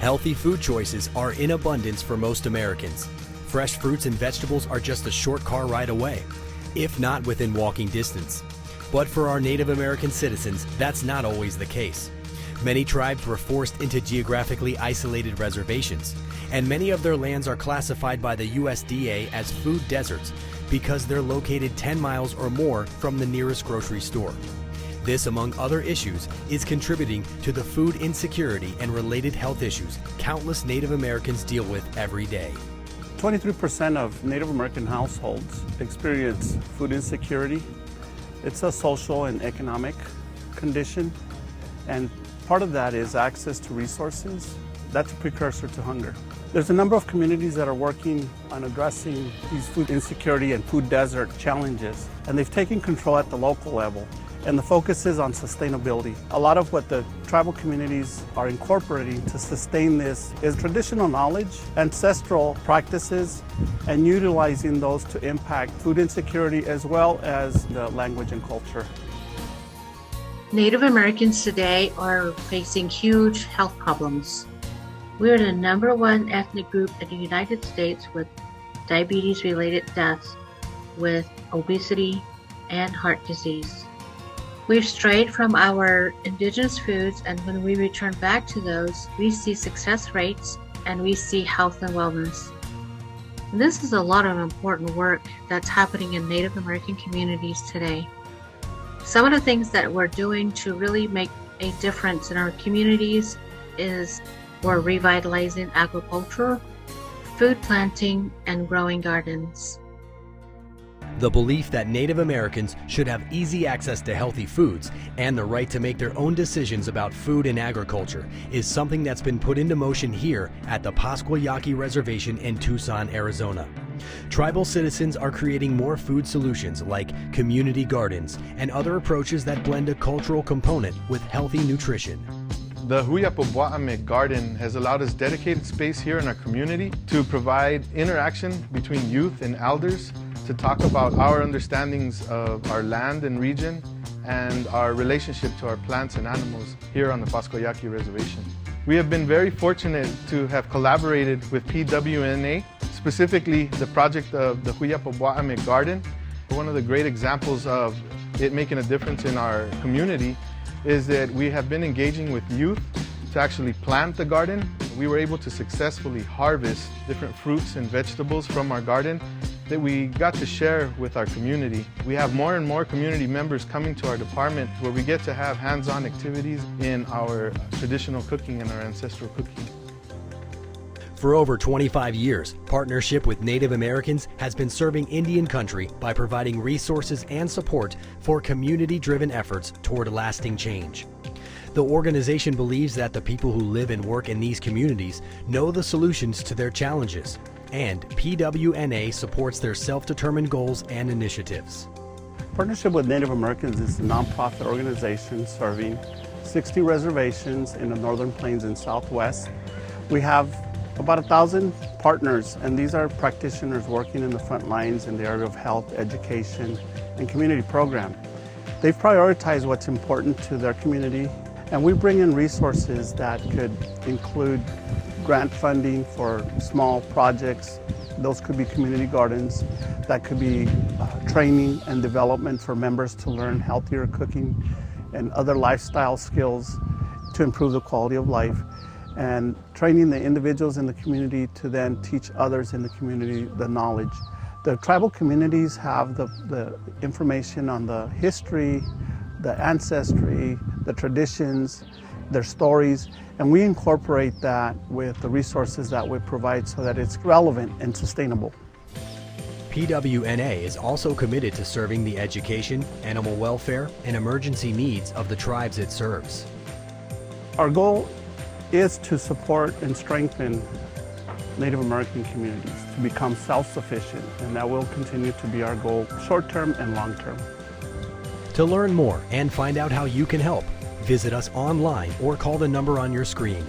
Healthy food choices are in abundance for most Americans. Fresh fruits and vegetables are just a short car ride away, if not within walking distance. But for our Native American citizens, that's not always the case. Many tribes were forced into geographically isolated reservations, and many of their lands are classified by the USDA as food deserts because they're located 10 miles or more from the nearest grocery store. This, among other issues, is contributing to the food insecurity and related health issues countless Native Americans deal with every day. 23% of Native American households experience food insecurity. It's a social and economic condition, and part of that is access to resources. That's a precursor to hunger. There's a number of communities that are working on addressing these food insecurity and food desert challenges, and they've taken control at the local level. And the focus is on sustainability. A lot of what the tribal communities are incorporating to sustain this is traditional knowledge, ancestral practices, and utilizing those to impact food insecurity as well as the language and culture. Native Americans today are facing huge health problems. We are the #1 ethnic group in the United States with diabetes-related deaths, with obesity and heart disease. We've strayed from our indigenous foods, and when we return back to those, we see success rates and we see health and wellness. And this is a lot of important work that's happening in Native American communities today. Some of the things that we're doing to really make a difference in our communities is we're revitalizing agriculture, food planting, and growing gardens. The belief that Native Americans should have easy access to healthy foods and the right to make their own decisions about food and agriculture is something that's been put into motion here at the Pascua Yaqui Reservation in Tucson, Arizona. Tribal citizens are creating more food solutions like community gardens and other approaches that blend a cultural component with healthy nutrition. The PWNA garden has allowed us dedicated space here in our community to provide interaction between youth and elders, to talk about our understandings of our land and region and our relationship to our plants and animals here on the Pascua Yaqui Reservation. We have been very fortunate to have collaborated with PWNA, specifically the project of the PWNA garden. One of the great examples of it making a difference in our community is that we have been engaging with youth to actually plant the garden. We were able to successfully harvest different fruits and vegetables from our garden that we got to share with our community. We have more and more community members coming to our department where we get to have hands-on activities in our traditional cooking and our ancestral cooking. For over 25 years, partnership with Native Americans has been serving Indian country by providing resources and support for community-driven efforts toward lasting change. The organization believes that the people who live and work in these communities know the solutions to their challenges, and PWNA supports their self-determined goals and initiatives. Partnership with Native Americans is a nonprofit organization serving 60 reservations in the Northern Plains and Southwest. We have about 1,000 partners, and these are practitioners working in the front lines in the area of health, education, and community program. They've prioritized what's important to their community, and we bring in resources that could include grant funding for small projects. Those could be community gardens. That could be training and development for members to learn healthier cooking and other lifestyle skills to improve the quality of life, and training the individuals in the community to then teach others in the community the knowledge. The tribal communities have the information on the history, the ancestry, the traditions, their stories, and we incorporate that with the resources that we provide so that it's relevant and sustainable. PWNA is also committed to serving the education, animal welfare, and emergency needs of the tribes it serves. Our goal is to support and strengthen Native American communities to become self-sufficient, and that will continue to be our goal, short-term and long-term. To learn more and find out how you can help, visit us online or call the number on your screen.